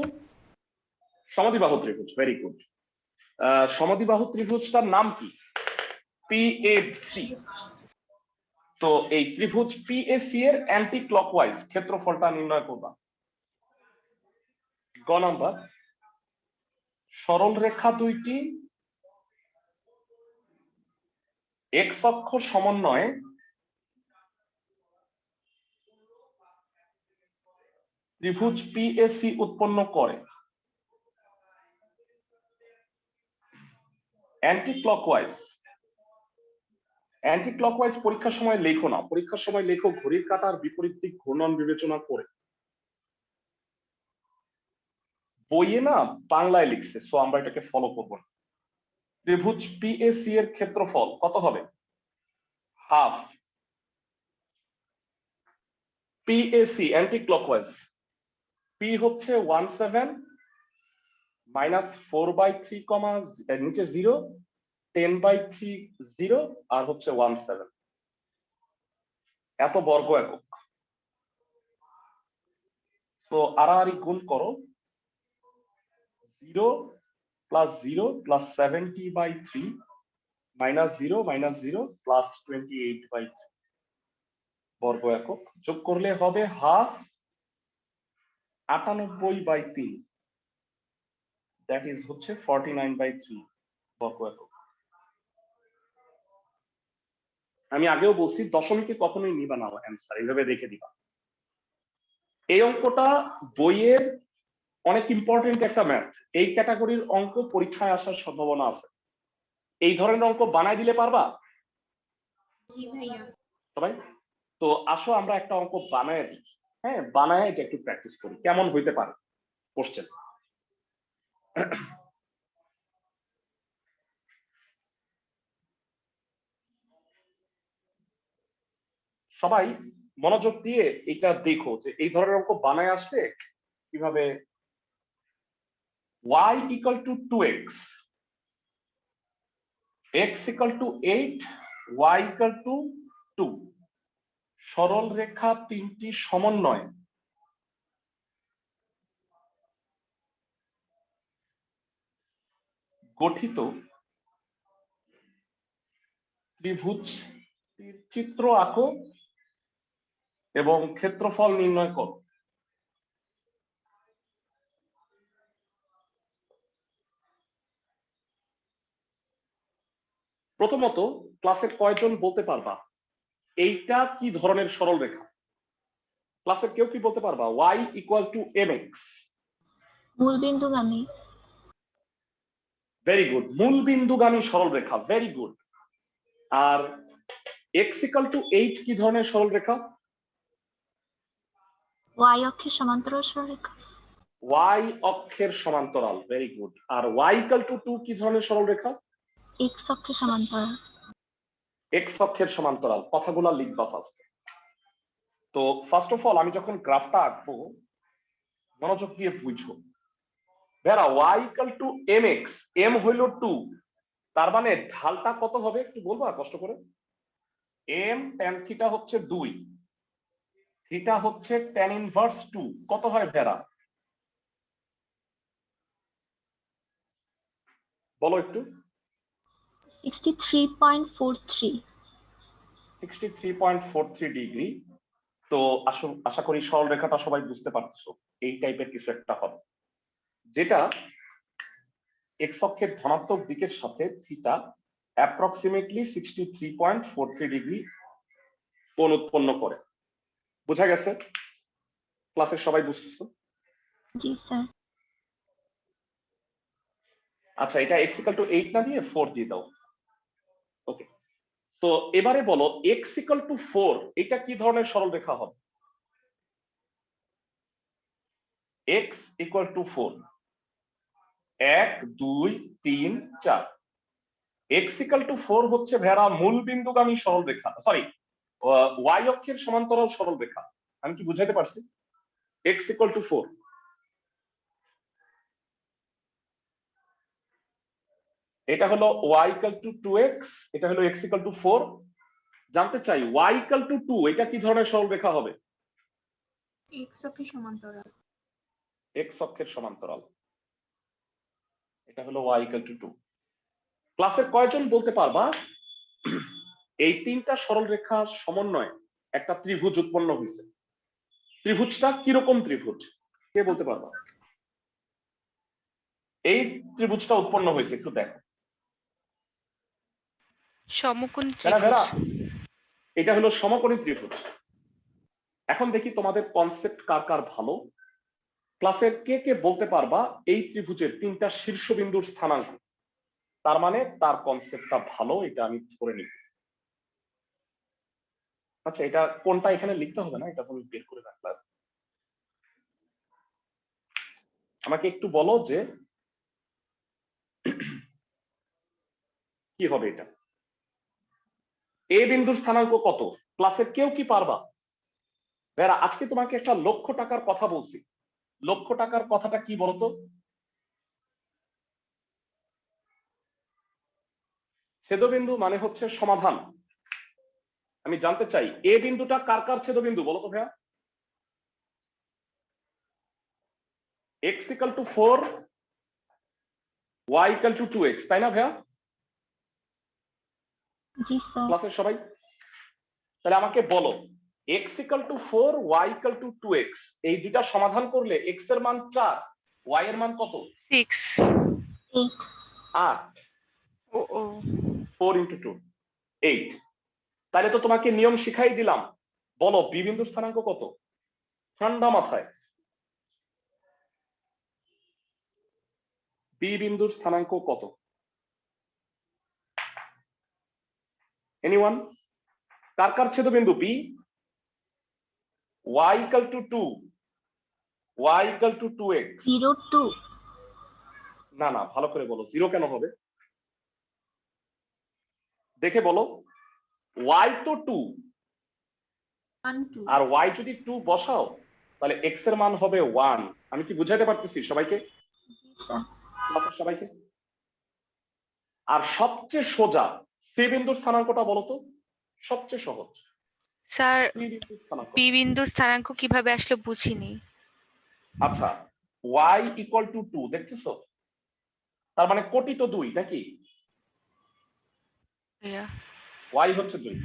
সমদ্বিবাহু ত্রিভুজ, ভেরি গুড। সমদ্বিবাহু ত্রিভুজটার নাম কি? পিএসি। তো এই ত্রিভুজ পিএসি এর অ্যান্টি ক্লকওয়াইজ ক্ষেত্রফলটা নির্ণয় করবা। গ নাম্বার, সরল রেখা দুইটি এক্স অক্ষ সমন্বয়ে ত্রিভুজ পিএসি উৎপন্ন করে। অ্যান্টি ক্লকওয়াইজ অ্যান্টি ক্লকওয়াইজ পরীক্ষার সময় লেখো না, পরীক্ষার সময় লেখো ঘড়ির কাঁটার বিপরীত দিক ঘূর্ণন বিবেচনা করে। বইয়ে না বাংলায় লিখছে, সো আমরা এটাকে ফলো করব না। ত্রিভুজ পিএসি এর ক্ষেত্রফল কত হবে? Half PAC anti clockwise, P হচ্ছে 17 মাইনাস 4/3 কমা নিচে 0, 10/3 0 আর হচ্ছে 17 এত বর্গ একক। তো আড়াআড়ি গুণ করো, 0 plus 0 plus 70/3 minus 0 minus 0 plus 28/3 বর্গ একক, যোগ করলে হবে হাফ 98/3, দ্যাট ইজ হচ্ছে 49/3 বর্গ একক। আমি আগেও বলছি দশমিকে কখনোই নিবা না অ্যান্সার, এইভাবে রেখে দিবা। এই অঙ্কটা বইয়ের অনেক ইম্পর্টেন্ট একটা ম্যাথ, এই ক্যাটাগরির অঙ্ক পরীক্ষায় আসার সম্ভাবনা আছে। এই ধরনের অঙ্ক বানাই দিলে পারবা সবাই? তো আসো আমরা একটা অঙ্ক বানায় দিই, হ্যাঁ বানায় এটা একটু প্র্যাকটিস করি কেমন হইতে পারে কোশ্চেন। সবাই মনোযোগ দিয়ে এটা দেখো যে এই ধরনের অঙ্ক বানায় আসলে কিভাবে। y equal to 2x, x equal to 8, y equal to 2, সরল রেখা তিনটি সমন্বয় গঠিত ত্রিভুজ চিত্র আঁকো এবং ক্ষেত্রফল নির্ণয় করো। প্রথমত ক্লাসের কয়জন বলতে পারবা এইটা কি ধরনের সরল রেখা? ক্লাসের কেউ কি বলতে পারবা y equal to mx? মূলবিন্দুগামী। ভেরি গুড, মূলবিন্দুগামী সরল রেখা, ভেরি গুড। আর x equal to 8 কি ধরনের সরল রেখা? y অক্ষের সমান্তরাল সরলরেখা। y অক্ষের সমান্তরাল, ভেরি গুড। আর y equal to 2 কি ধরনের সরল রেখা? x অক্ষের সমান্তরাল। x অক্ষের সমান্তরাল। কথাগুলো লিখবা ফার্স্ট। তো ফার্স্ট অফ অল আমি যখন গ্রাফটা আঁকবো মনোযোগ দিয়ে বুঝো। Bera y equal to mx, m হইল 2, তার মানে ঢালটা কত হবে একটু বলবা কষ্ট করে? m tan থিটা হচ্ছে 2, থিটা হচ্ছে tan ইনভার্স 2, কত হয় ভেরা বলো একটু? 63.43। 63.43 ডিগ্রি। তো আশা করি সরল রেখাটা সবাই বুঝতে পারছো, এই টাইপের কিছু একটা হবে যেটা এক্স অক্ষের ধনাত্মক দিকের সাথে থিটা অ্যাপ্রক্সিমেটলি 63.43 ডিগ্রি কোণ উৎপন্ন করে। বোঝা গেছে? ক্লাসের সবাই বুঝছো? জি স্যার। আচ্ছা, এটা x equal to 8 না দিয়ে 4 দিয়ে দাও। ওকে, তো এবারে বলো x equal to 4 এটা কি ধরনের সরল রেখা হবে? x equal to 4, 1 2 3 4, x equal to 4 হচ্ছে ভেড়া মূলবিন্দুগামী সরল রেখা, সরি y অক্ষের সমান্তরাল সরল রেখা। আমি কি বুঝাইতে পারছি? x equal to 4, এটা হলো y equal to 2x, এটা হলো x equal to 4। জানতে চাই y equal to 2 এটা কি ধরনের সরল রেখা হবে? x অক্ষের সমান্তরাল। x অক্ষের সমান্তরাল, এটা হলো y equal to 2। ক্লাসের কয়জন বলতে পারবা এই তিনটা সরল রেখার সমন্বয়ে একটা ত্রিভুজ উৎপন্ন হয়েছে? ত্রিভুজটা কিরকম ত্রিভুজ কে বলতে পারবা? এই ত্রিভুজটা উৎপন্ন হয়েছে একটু দেখো। সমকোণ ভেড়া ত্রিভুজ। এটা হলো সমকোণী ত্রিভুজ। এখন দেখি তোমাদের কনসেপ্ট কার কার ভালো। ক্লাসের কে কে বলতে পারবা এই ত্রিভুজের তিনটা শীর্ষবিন্দুর স্থানাঙ্ক? তার মানে তার কনসেপ্টটা ভালো, এটা আমি ধরে নিব। আচ্ছা, এটা কোনটা এখানে লিখতে হবে না, এটা তুমি বের করে রাখলাম। আমাকে একটু বলো যে কি হবে এটা। এ বিন্দুর স্থানাঙ্ক কত? ক্লাসের কেউ কি পারবা? ভেরা, আজকে তোমাকে একটা লক্ষ টাকার কথা বলছি, লক্ষ টাকার কথাটা কি বলতো? ছেদবিন্দু মানে হচ্ছে সমাধান। আমি জানতে চাই এ বিন্দুটা কার কার ছেদবিন্দু বলো তো ভাইয়া? x equal to 4, y equal to 2x, তাই না ভাইয়া? জি স্যার। ক্লাসের সবাই তাহলে আমাকে বলো x equal to 4, y equal to 2x, এই দুইটা সমাধান করলে x এর মান 4, y এর মান কত? 6. 8 8। ও 4 into 2, 8। তাহলে তো তোমাকে নিয়ম শিখাই দিলাম। বলো বি বিন্দুর স্থানাঙ্ক কত? ঠান্ডা মাথায় বি বিন্দুর স্থানাঙ্ক কত? এনিওয়ান? কার কার ছেদবিন্দু B? y equal to 2, y equal to 2x। 0 2 না না, ভালো করে বলো, 0 কেন হবে? দেখে বলো। y তো 2, 1 2। আর y যদি 2 বসাও তাহলে x এর মান হবে 1। আমি কি বুঝাইতে পারতেছি সবাইকে? জি স্যার। ক্লাসের সবাইকে? আর সবচেয়ে সোজা সি বিন্দুর স্থানাঙ্কটা বলো তো, সবচেয়ে সহজ স্যার, সি বিন্দুর স্থানাঙ্ক। পি বিন্দুর স্থানাঙ্ক কিভাবে আসলে বুঝিনি। আচ্ছা, y equal to 2 দেখতেছো? তার মানে কোটি তো 2 নাকি? ভাইয়া y হচ্ছে 2,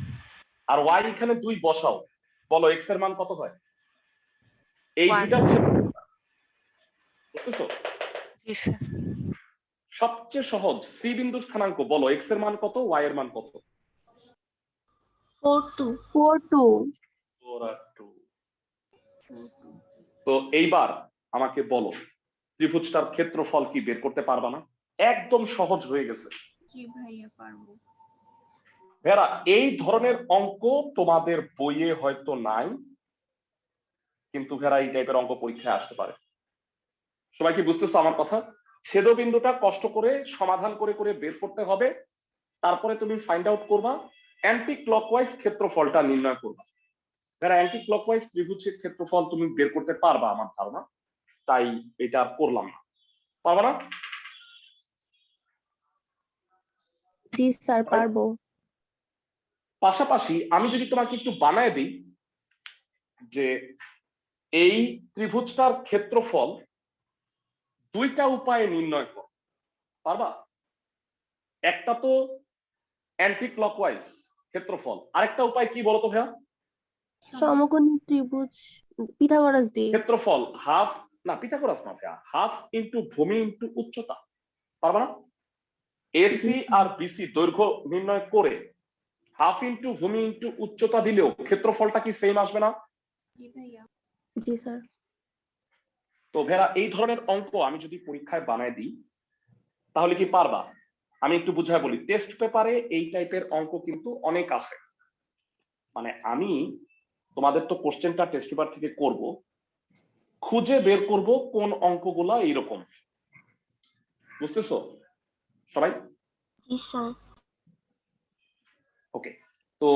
আর y এখানে 2 বসাও, বলো x এর মান কত হয়? এই 1. দুইটা ছেদবিন্দু, বুঝতেছো? জি স্যার। সবচেয়ে সহজ সি বিন্দুর স্থানাঙ্ক বলো, x এর মান কত, y এর মান কত? 4 2 4 2 4 আর 2। তো এইবার আমাকে বলো ত্রিভুজটার ক্ষেত্রফল কি বের করতে পারবা না? একদম সহজ হয়ে গেছে। জি ভাইয়া পারবো। ভেরা, এই ধরনের অঙ্ক তোমাদের বইয়ে হয়তো নাই, কিন্তু ভেরা এই টাইপের অঙ্ক পরীক্ষায় আসতে পারে। সবাই কি বুঝতেছো আমার কথা? ছেদবিন্দুটা কষ্ট করে সমাধান করে করে বের করতে হবে, তারপরে তুমি ফাইন্ড আউট করবা, অ্যান্টি ক্লকওয়াইজ ক্ষেত্রফলটা নির্ণয় করবা। ভেরা, অ্যান্টি ক্লকওয়াইজ ত্রিভুজের ক্ষেত্রফল তুমি বের করতে পারবা আমার ধারণা, তাই এটা করলাম না। পারবা না? জি স্যার পারবো। পাশাপাশি আমি যদি তোমাকে একটু বানায় দিই যে এই ত্রিভুজটার ক্ষেত্রফল দুইটা উপায়ে নির্ণয় কর, পারবা? একটা তো অ্যান্টি ক্লকওয়াইজ ক্ষেত্রফল, আরেকটা উপায় কি বলতো ভাইয়া? সমকোণী ত্রিভুজ পিথাগোরাস দিয়ে। ক্ষেত্রফল হাফ, না পিথাগোরাস না ভাইয়া, হাফ ইনটু ভূমি ইনটু উচ্চতা, পারবা না? এসি আর বিসি দৈর্ঘ্য নির্ণয় করে হাফ ইনটু ভূমি ইনটু উচ্চতা দিলেও ক্ষেত্রফলটা কি সেম আসবে না? জি ভাইয়া। জি স্যার। তো ভেরা, এই ধরনের অঙ্ক আমি যদি পরীক্ষায় বানায় দিই তাহলে কি পারবা? আমি একটু বুঝায় বলি, টেস্ট পেপারে এই টাইপের অঙ্ক কিন্তু অনেক আছে। মানে আমি তোমাদের তো কোশ্চেনটা টেস্ট পেপার থেকে করব, খুঁজে বের করব কোন অঙ্কগুলা এইরকম, বুঝতেছো সবাই? জি স্যার। ওকে। তো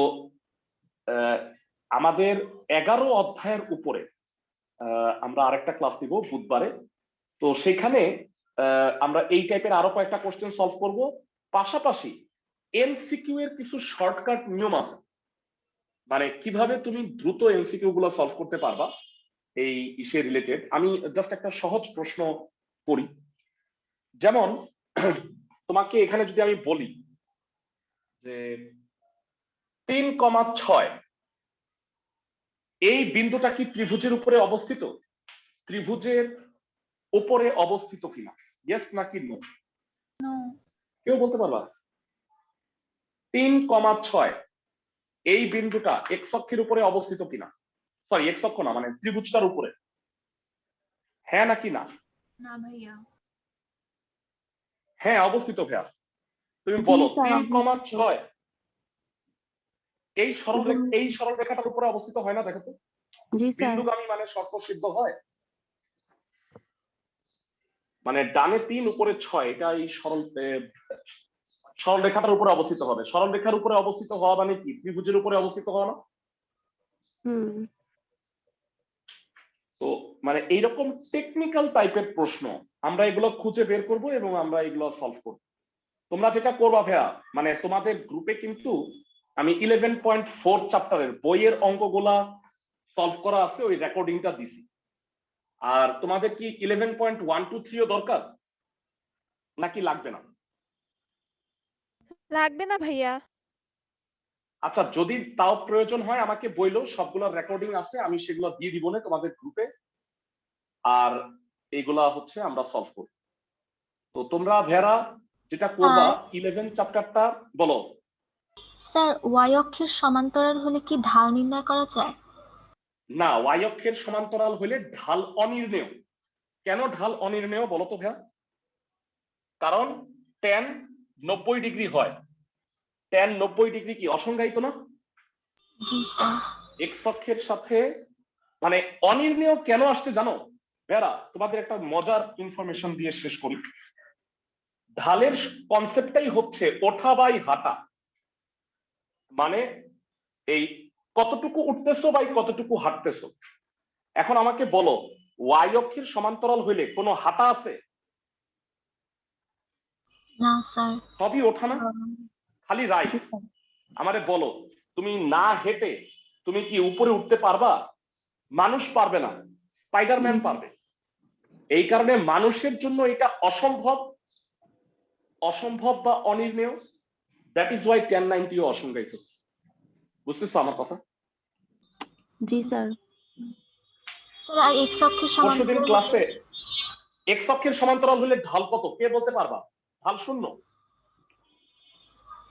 আমাদের 11 অধ্যায়ের উপরে আমরা আরেকটা ক্লাস দিব বুধবারে, তো সেখানে আমরা এই টাইপের আরো কয়েকটা কোশ্চেন সলভ করব। পাশাপাশি এমসিকিউ এর কিছু শর্টকাট নিয়ম আছে, মানে কিভাবে তুমি দ্রুত এমসিকিউ গুলো সলভ করতে পারবা এই ইসে রিলেটেড। আমি জাস্ট একটা সহজ প্রশ্ন করি, যেমন তোমাকে এখানে যদি আমি বলি যে 3,6 এই বিন্দুটা কি ত্রিভুজের উপরে অবস্থিত? ত্রিভুজের উপরে অবস্থিত কিনা? ইয়েস নাকি নো? নো। কেউ বলতে পারবা? 3,6 এই বিন্দুটা এক্স অক্ষের উপরে অবস্থিত কিনা? সরি, এক্স অক্ষ না, মানে ত্রিভুজটার উপরে, হ্যাঁ নাকি না? না ভাইয়া। হ্যাঁ অবস্থিত ভাইয়া। তুমি জি বলো স্যার। 3,6 এই সরলরেখাটার উপরে অবস্থিত হয় না, দেখো তো। জি স্যার। বিন্দুগামী মানে শর্তসিদ্ধ হয়, মানে ডানে 3 উপরে 6, এটা এই সরলরেখাটার উপরে অবস্থিত হবে। সরলরেখার উপরে অবস্থিত হওয়া মানে কি? ত্রিভুজের উপরে অবস্থিত হওয়া না? হুম। তো মানে এইরকম টেকনিক্যাল টাইপের প্রশ্ন আমরা এগুলো খুঁজে বের করব এবং আমরা এগুলো সলভ করব। তোমরা যেটা করবা ভাইয়া, মানে তোমাদের গ্রুপে কিন্তু আমি 11.4 চ্যাপ্টারের বইয়ের অঙ্কগুলা সলভ করা আছে, ওই রেকর্ডিংটা দিছি। আর তোমাদের কি 11.123 দরকার নাকি লাগবে না? লাগবে না ভাইয়া। আচ্ছা, যদি তাও প্রয়োজন হয় আমাকে বইলো, সবগুলোর রেকর্ডিং আছে, আমি সেগুলো দিয়ে দিব না তোমাদের গ্রুপে, আর এগুলা হচ্ছে আমরা সলভ করব। তো তোমরা ভেরা যেটা করবা 11 চ্যাপ্টারটা বলো। স্যার ওয়াই অক্ষের সমান্তরাল হলে কি ঢাল নির্ণয় করা যায়? না, ওয়াই অক্ষের সমান্তরাল হলে ঢাল অনির্ণেয়। কেন ঢাল অনির্ণেয় বলো তো ভাইয়া? কারণ tan 90 ডিগ্রি হয়। tan 90 ডিগ্রি কি অসংজ্ঞায়িত না? জি স্যার। এক্স অক্ষের সাথে মানে অনির্ণেয় কেন আসছে জানো ভাইয়া? তোমাদের একটা মজার ইনফরমেশন দিয়ে শেষ করি। ঢালের কনসেপ্টটাই হচ্ছে ওঠা বাই হাঁটা, মানে এই কতটুকু উঠতেছো বাই কতটুকু হাঁটতেছো। এখন আমাকে বলো, ওয়াই অক্ষের সমান্তরাল হইলে কোনো হাঁটা আছে? না স্যার। সবই ওঠা না, খালি রাইট। জি স্যার। আমারে বলো, তুমি না হেঁটে তুমি কি উপরে উঠতে পারবা? মানুষ পারবে না, স্পাইডারম্যান পারবে। এই কারণে মানুষের জন্য এটা অসম্ভব, অসম্ভব বা অনির্ণেয়। দ্যাট ইজ ওয়াই tan 90 অসংজ্ঞায়িত। বুঝতেছো আমার কথা? জি স্যার। স্যার আর এক্স অক্ষের পরশুদিন সমান্তরাল ক্লাসে এক্স অক্ষের সমান্তরাল হলে ঢাল কত কে বলতে পারবা? ঢাল 0।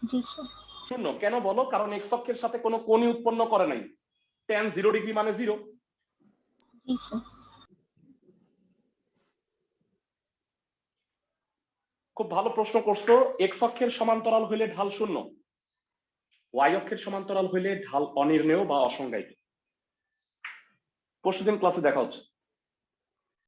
জি স্যার। 0 কেন বলো? কারণ এক্স অক্ষের সাথে কোনো কোণই উৎপন্ন করে নাই। tan 0 ডিগ্রি মানে 0। জি স্যার। খুব ভালো প্রশ্ন করছো। এক্স অক্ষের সমান্তরাল হইলে ঢাল 0, ওয়াই অক্ষের সমান্তরাল হইলে ঢাল অনির্ণেয় বা অসংজ্ঞায়িত। পরশুদিন ক্লাসে দেখা হচ্ছে।